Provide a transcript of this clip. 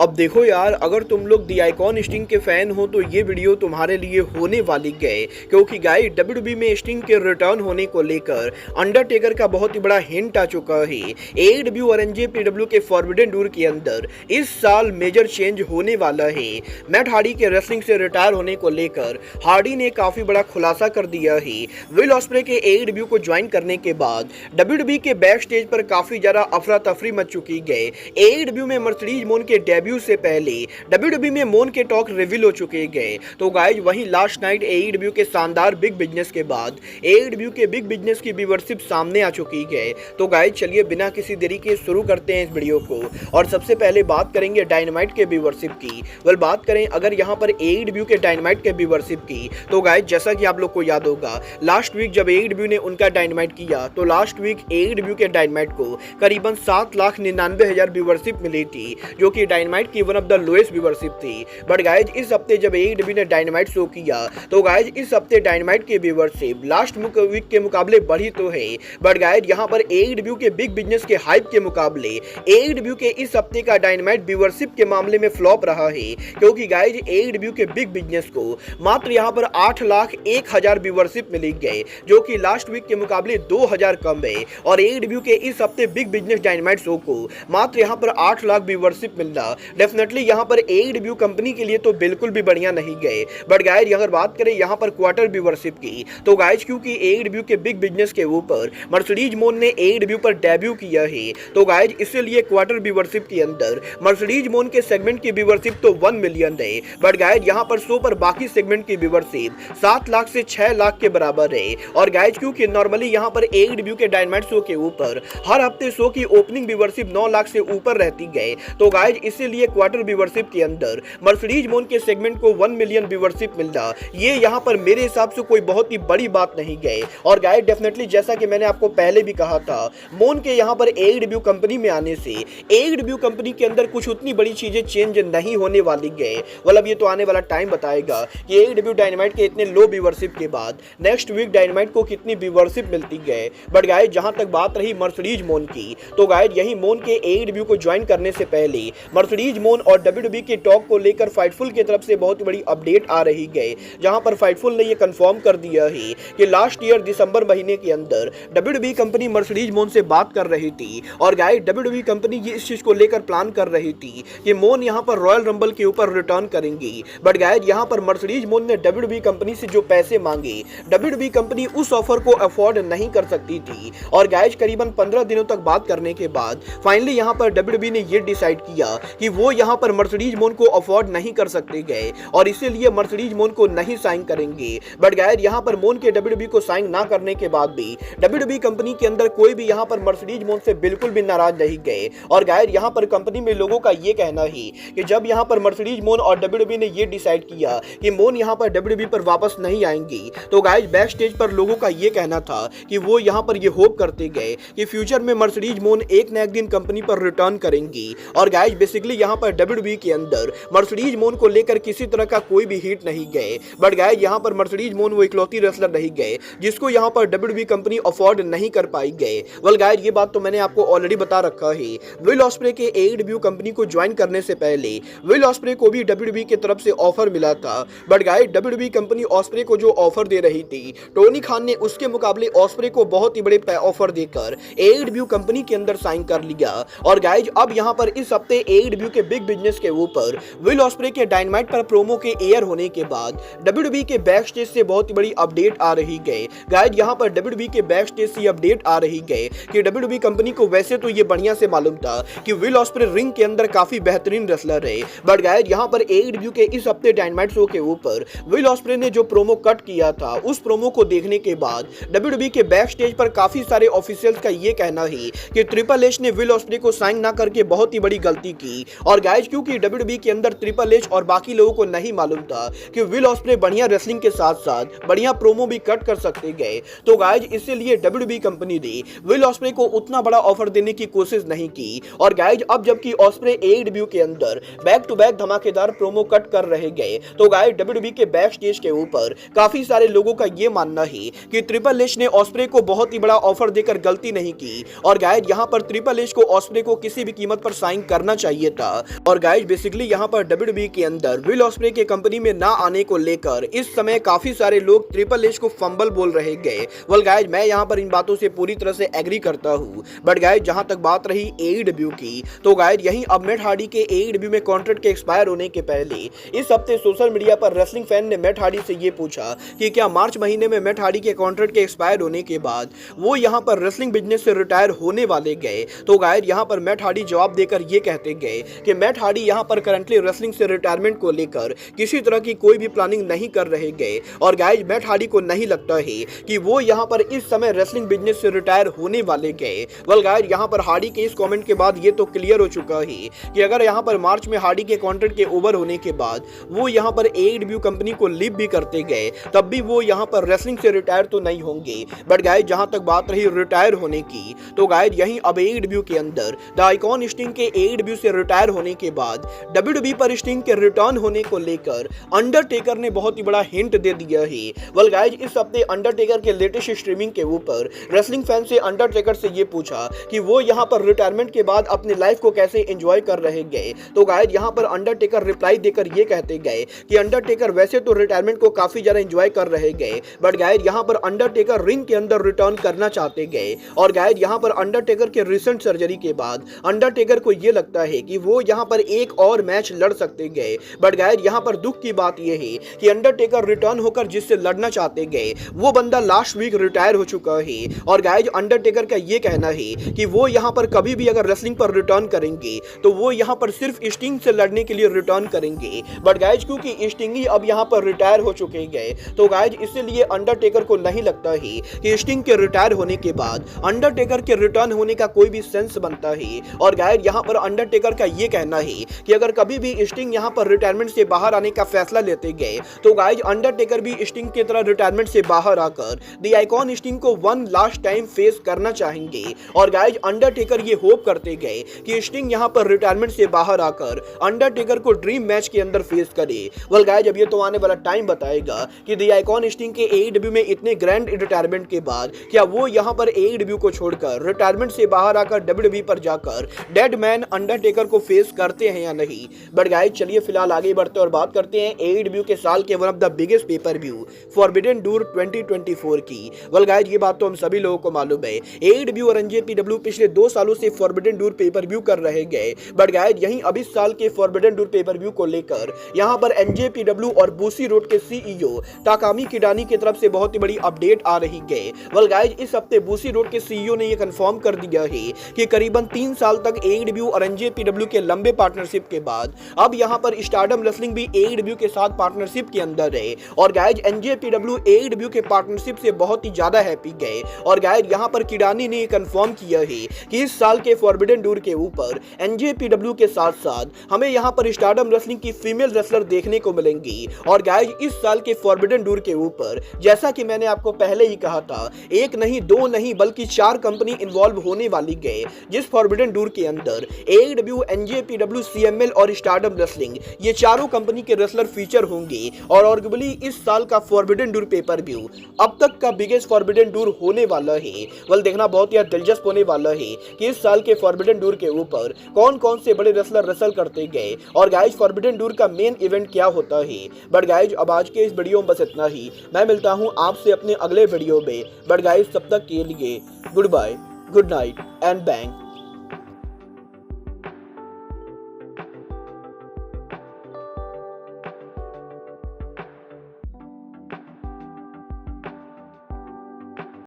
अब देखो यार, अगर तुम लोग दी आइकॉन स्टिंग के फैन हो तो ये वीडियो तुम्हारे लिए होने वाली गए, क्योंकि गाइस डब्ल्यूडब्ल्यूई में स्टिंग के रिटर्न होने को लेकर अंडरटेकर का बहुत ही बड़ा हिंट आ चुका है। एडब्ल्यू और एनजेपीडब्ल्यू के फॉरबिडन डोर के अंदर इस साल मेजर चेंज होने वाला है। मैट हार्डी के रेसलिंग से रिटायर होने को लेकर हार्डी ने काफी बड़ा खुलासा कर दिया है। विल ऑस्प्रे के एडब्ल्यू को ज्वाइन करने के बाद डब्ल्यूडब्ल्यूई के बैक स्टेज पर काफी ज्यादा अफरा तफरी मच चुकी है। एडब्ल्यू में मर्सिडीज मोन के डेब्यू से पहले डब्ल्यूडब्ल्यूई में मोन के टॉक रिवील हो चुके गए। तो गाइस वहीं लास्ट नाइट एडब्ल्यू के शानदार बिग बिजनेस के बाद एडब्ल्यू के बिग बिजनेस की व्यूअरशिप सामने आ चुकी है। तो गाइस चलिए बिना किसी देरी के शुरू करते हैं इस वीडियो को, और सबसे पहले बात करेंगे डायनामाइट के व्यूअरशिप की। बात करें अगर यहाँ पर एडब्ल्यू के डायनामाइट के व्यूअरशिप की, तो गाइस जैसा कि आप लोग को याद होगा लास्ट वीक जब एडब्ल्यू ने उनका डायनामाइट किया तो लास्ट वीक एडब्ल्यू के डायनामाइट को करीबन 7,99,000 व्यूअरशिप मिली थी, जो कि डायनामाइट की one of the lowest viewership थी। बट गाइज इस हफ्ते जब एडब्ल्यू ने डायनामाइट शो किया तो गाइज इस हफ्ते डायनामाइट की व्यूअरशिप लास्ट वीक के मुकाबले बढ़ी तो है, बट गाइज यहाँ पर एडब्ल्यू के बिग बिजनेस के हाइप के मुकाबले एडब्ल्यू के इस हफ्ते का डायनामाइट व्यूअरशिप के मामले में फ्लॉप रहा है, क्योंकि गाइज एडब्ल्यू के बिग बिजनेस को मात्र यहाँ पर 8,01,000 व्यूअरशिप मिली गए, जो कि लास्ट वीक के मुकाबले 2,000 कम है। और एडब्ल्यू के इस हफ्ते बिग बिजनेस डायनामाइट शो को मात्र यहाँ पर 8 लाख व्यूअरशिप मिलना डेफिनेटली यहाँ पर एडब्ल्यू कंपनी के लिए तो बिल्कुल भी बढ़िया नहीं गए। बट गाइज अगर बात करें यहाँ पर क्वार्टर व्यूअरशिप की, तो गाइज क्योंकि एडब्ल्यू के बिग बिजनेस के ऊपर मर्सिडीज मोन ने एडब्ल्यू पर डेब्यू किया है, तो गाइज इसलिए क्वार्टर व्यूअरशिप के अंदर मर्सिडीज मोन के सेगमेंट की व्यूअरशिप तो 1 मिलियन है, बट गाइज यहाँ पर शो पर बाकी सेगमेंट की व्यूअरशिप 7 लाख से 6 लाख के बराबर है। और गाइज क्योंकि नॉर्मली यहाँ पर एडब्ल्यू के डायनामाइट शो के ऊपर हर हफ्ते शो की ओपनिंग व्यूअरशिप 9 लाख से ऊपर रहती है, तो गाइज इसीलिए क्वार्टर व्यूअरशिप के अंदर मर्सिडीज मोन के सेगमेंट को 1 मिलियन व्यूअरशिप मिलना ये यहाँ पर मेरे हिसाब से कोई बहुत ही बड़ी बात नहीं गए। और गाइज डेफिनेटली जैसा कि मैंने आपको पहले भी कहा था, मोन के यहाँ पर एडब्ल्यू कंपनी में आने से एडब्ल्यू कंपनी के अंदर कुछ उतनी बड़ी चीजें चेंज नहीं होने वाली गए। मतलब ये तो आने वाला टाइम बताएगा कि एडब्ल्यू डायनामाइट के इतने लो व्यूअरशिप के बाद नेक्स्ट वीक डायनामाइट को कितनी व्यूअरशिप मिलती गए। बट गाइज जहां तक बात रही मर्सिडीज मोन की, तो गाइज यही मोन के एडब्ल्यू को ज्वाइन करने से पहले मर्सिडीज मोन और डब्ल्यूडब्ल्यूई के टॉक को लेकर फाइटफुल की तरफ से बहुत बड़ी अपडेट आ रही है, जहां पर फाइटफुल ने यह कंफर्म कर दिया है कि लास्ट ईयर दिसंबर महीने के अंदर डब्ल्यूडब्ल्यूई कंपनी मर्सिडीज मोन से बात कर रही थी, और गाइज डब्ल्यूडब्ल्यूई कंपनी ये इस चीज को लेकर प्लान कर रही थी कि मोन यहां पर रॉयल रंबल के ऊपर रिटर्न करेंगी। बट गाइज यहां पर मर्सिडीज मोन ने डब्ल्यूडब्ल्यूई कंपनी से जो पैसे मांगे, डब्ल्यूडब्ल्यूई कंपनी उस ऑफर को अफोर्ड नहीं कर सकती थी। और गाइज करीबन 15 दिनों तक बात करने के बाद फाइनली यहां पर डब्ल्यूडब्ल्यूई ने ये डिसाइड किया कि वो यहां पर मर्सिडीज मोन को अफोर्ड नहीं कर सकते गए, और इसीलिए मर्सिडीज मोन को नहीं साइन करेंगे। बट गाइज यहां पर मोन के डब्ल्यूडब्ल्यूई को साइन ना करने के बाद भी डब्ल्यूडब्ल्यूई कंपनी के अंदर कोई भी यहां पर मर्सिडीज मोन से बिल्कुल भी नाराज नहीं गए। और गाइज यहां पर कंपनी में लोगों का ये कहना है कि जब यहां पर मर्सिडीज मोन और डब्ल्यूडब्ल्यूई ने ये डिसाइड किया कि मोन यहां पर डब्ल्यूडब्ल्यूई पर वापस नहीं आएंगी, तो गाइज बैक स्टेज पर लोगों का ये कहना था कि वो यहां पर ये होप करते गए कि फ्यूचर में मर्सिडीज मोन एक न एक दिन कंपनी पर रिटर्न करेंगी। और गाइज बेसिकली यहां पर डब्ल्यूडब्ल्यूई के अंदर मर्सिडीज मोन को लेकर किसी तरह का कोई भी हिट नहीं गए। बट गाइज यहां पर मर्सिडीज मोन वो इकलौती रेसलर नहीं गए जिसको यहां पर डब्ल्यूडब्ल्यूई कंपनी अफोर्ड नहीं कर पाई गए। वेल गाइज ये बात तो मैंने आपको ऑलरेडी बता रखा है। विल ऑस्प्रे के एडब्ल्यूडब्ल्यूई कंपनी को ज्वाइन करने से पहले विल ऑस्प्रे को भी डब्ल्यूडब्ल्यूई की तरफ से ऑफर मिला था, but guys WWE company osprey को जो ऑफर दे रही थी, टोनी खान ने उसके मुकाबले ऑस्प्रे को बहुत ही बड़े ऑफर देकर एडब्ल्यूडब्ल्यूई कंपनी के अंदर साइन कर लिया। और गाइज अब यहां पर इस हफ्ते एडब्ल्यूडब्ल्यूई के बिग बिजनेस के ऊपर विल ऑस्प्रे के डायनामाइट पर प्रोमो के एयर होने के बाद डब्ल्यूडब्ल्यूई के बैक स्टेज से बहुत ही बड़ी अपडेट आ रही है। गाइज यहां पर डब्ल्यूडब्ल्यूई के बैक स्टेज से अपडेट आ रही है कि डब्ल्यूडब्ल्यूई कंपनी को वैसे तो ये बढ़िया से मालूम था कि विल ऑस्प्रे रिंग के अंदर काफी बेहतरीन रेसलर है, बट गाइज यहां पर एडब्ल्यूडब्ल्यूई के इस हफ्ते डायनामाइट शो के ऊपर विल ऑस्प्रे ने जो प्रोमो कट किया था, उस प्रोमो को देखने के बाद डब्ल्यूडब्ल्यूई के बैक स्टेज पर काफी सारे ऑफिशियल्स का ये कहना है कि ट्रिपल एच ने विल ऑस्प्रे को साइन ना करके बहुत ही बड़ी गलती की। और गाइज क्योंकि डब्ल्यूडब्ल्यूई के अंदर ट्रिपल एच और बाकी लोगों को नहीं मालूम था कि विल ऑस्प्रे बढ़िया रेसलिंग के साथ साथ बढ़िया प्रोमो भी कट कर सकते गए, तो गाइज इसीलिए डब्ल्यूडब्ल्यूई कंपनी ने विल ऑस्प्रे को उतना बड़ा ऑफर देने की कोशिश नहीं की। और गाइज अब जबकि ऑस्प्रे एडब्ल्यूडब्ल्यूई के अंदर बैक टू बैक धमाकेदार प्रोमो कट कर रहे गए, तो गाइज डब्ल्यूडब्ल्यूई के बैक स्टेज के ऊपर काफी सारे लोगों का ये मानना है कि ट्रिपल एच ने ऑस्प्रे को बहुत ही बड़ा ऑफर देकर गलती नहीं की। और गाइज यहाँ पर ट्रिपल एच को ऑस्प्रे को किसी भी कीमत पर साइन करना चाहिए था, था। और गाइज बेसिकली यहाँ पर WWE के अंदर विल ऑस्प्रे के कंपनी में ना आने को लेकर इस समय काफी सारे लोग ट्रिपल एच को फंबल बोल रहे गए। वेल गाइज मैं यहाँ पर इन बातों से पूरी तरह से एग्री करता हूँ। बट गाइज जहां तक बात रही AEW की, तो गाइज यहीं अब मैट हार्डी के AEW में कॉन्ट्रैक्ट के एक्सपायर होने के पहले इस हफ्ते सोशल मीडिया पर रेसलिंग फैन ने मैट हार्डी से ये पूछा कि क्या मार्च महीने में मैट हार्डी के कॉन्ट्रैक्ट के एक्सपायर होने के बाद वो यहाँ पर रेसलिंग बिजनेस से रिटायर होने वाले गए। तो गाइज यहाँ पर मैट हार्डी जवाब देकर ये कहते गए कि मैट हार्डी यहाँ पर करंटली रेसलिंग से रिटायरमेंट को लेकर किसी तरह की कोई भी प्लानिंग नहीं कर रहे गए। और गाइज मैट हार्डी को नहीं लगता है कि वो यहाँ पर इस समय रेसलिंग बिजनेस से रिटायर होने वाले गए। वेल गाइज यहाँ पर हार्डी के इस कमेंट के बाद ये तो क्लियर हो चुका है कि अगर यहाँ पर मार्च में हार्डी के कॉन्ट्रैक्ट के ओवर होने के बाद वो यहाँ पर AEW कंपनी को लीव भी करते गए तब भी वो यहाँ पर रेसलिंग से रिटायर तो नहीं होंगे। बट गाइज जहां तक बात रही रिटायर होने की, तो गाइज यहीं अब AEW के अंदर द आइकॉन स्टिंग के AEW से रिटायर होने के बाद WWE पर स्टिंग के रिटर्न होने को लेकर अंडरटेकर ने बहुत ही बड़ा हिंट दे दिया है। वेल गाइज इस हफ्ते अंडरटेकर के लेटेस्ट स्ट्रीमिंग के ऊपर रेसलिंग फैन से अंडरटेकर से ये पूछा कि वो यहाँ पर रिटायरमेंट के बाद अपनी लाइफ को कैसे एंजॉय कर रहे गए। तो गाइज यहाँ पर अंडरटेकर रिप्लाई देकर ये कहते गए कि अंडरटेकर वैसे तो रिटायरमेंट को काफी ज्यादा एंजॉय कर रहे गए, बट गाइज यहाँ पर अंडरटेकर रिंग के अंदर रिटर्न करना चाहते गए। और गाइज यहाँ पर अंडरटेकर के रिसेंट सर्जरी के बाद अंडरटेकर को ये लगता है कि वो यहाँ पर एक और मैच लड़ सकते गए। बट गाइज यहाँ पर दुख की बात यह है कि अंडरटेकर रिटर्न होकर जिससे लड़ना चाहते गए वो बंदा लास्ट वीक रिटायर हो चुका है। और गाइज अंडरटेकर का ये कहना है कि वो यहाँ पर कभी भी अगर रेसलिंग पर रिटर्न करेंगे तो वो यहाँ पर सिर्फ स्टिंग से लड़ने के लिए रिटर्न करेंगे। बट गाइज क्योंकि स्टिंग ही अब यहाँ पर रिटायर हो चुके गए, तो गाइज इसलिए अंडरटेकर को नहीं लगता है कि स्टिंग के रिटायर होने के बाद अंडरटेकर के रिटर्न होने का कोई भी सेंस बनता है। और गाइज यहाँ पर अंडरटेकर का ये कहना है कि अगर कभी भी स्टिंग यहाँ पर रिटायरमेंट से बाहर आने का फैसला लेते गए तो गाइज अंडरटेकर भी स्टिंग की तरह रिटायरमेंट से बाहर आकर द आइकॉन स्टिंग को वन लास्ट टाइम फेस करना चाहेंगे। और गाइज अंडरटेकर ये होप करते गए कि स्टिंग यहाँ पर रिटायरमेंट से बाहर आकर अंडरटेकर को ड्रीम मैच के अंदर फेस करे। वेल गाइज अब ये तो आने वाला टाइम बताएगा कि द आइकॉन स्टिंग के AEW में इतने ग्रैंड रिटायरमेंट के बाद क्या वो यहाँ पर AEW को छोड़कर रिटायरमेंट से बाहर आकर WWE पर जाकर डेड मैन अंडरटेकर को फेस करते हैं या नहीं। बट गाइज चलिए फिलहाल आगे बढ़ते और बात करते हैं AEW के साल के one of the biggest pay per view forbidden door 2024 की। वेल गाइज ये बात तो हम सभी लोगों को मालूम है, AEW और NJPW पिछले 2 सालों से फॉरबिडन डोर पेपर व्यू कर रहे गए। बट गाइज यहीं अब इस साल के फॉरबिडन डोर पेपर व्यू को लेकर यहाँ पर NJPW और बूसी रोड के CEO ताकामी किडानी की तरफ से बहुत ही बड़ी अपडेट आ रही है। वेल गाइज इस हफ्ते बूसी रोड के CEO ने यह कंफर्म कर दिया है कि करीबन 3 साल तक AEW और NJPW के लंबे पार्टनरशिप के बाद अब यहाँ पर स्टारडम रेसलिंग भी AEW के साथ पार्टनरशिप के अंदर है। और गाइज NJPW AEW के पार्टनरशिप से बहुत ही ज्यादा हैप्पी गए। और गाइज यहाँ पर किडानी ने कंफर्म किया है कि इस साल के फॉरबिडन डोर के ऊपर NJPW के साथ साथ हमें यहाँ पर स्टारडम रेसलिंग की फीमेल रेसलर देखने को मिलेंगी। और गाइज इस साल के फॉरबिडन डोर के ऊपर जैसा कि मैंने आपको पहले ही कहा था, एक नहीं 2 नहीं बल्कि 4 कंपनी इन्वॉल्व होने वाली गए, जिस फॉरबिडन डोर के अंदर AEW, NJPW, CML और स्टारडम रेसलिंग ये चारों कंपनी के रेसलर फीचर होंगे। और आर्गुबली इस साल का फॉरबिडन डोर पेपर व्यू अब तक का बिगेस्ट फॉरबिडन डोर होने वाला है। वेल देखना बहुत ही दिलचस्प होने वाला है कि इस साल के फॉरबिडन डोर के ऊपर कौन कौन से बड़े रेसलर रेसल करते गए और गाइज फॉरबिडन डोर का मेन इवेंट क्या होता है। बट गाइज अब आज के इस वीडियो में बस इतना ही। मैं मिलता हूं आपसे अपने अगले वीडियो में। बट गाइज तब तक के लिए good bye, good night and bang.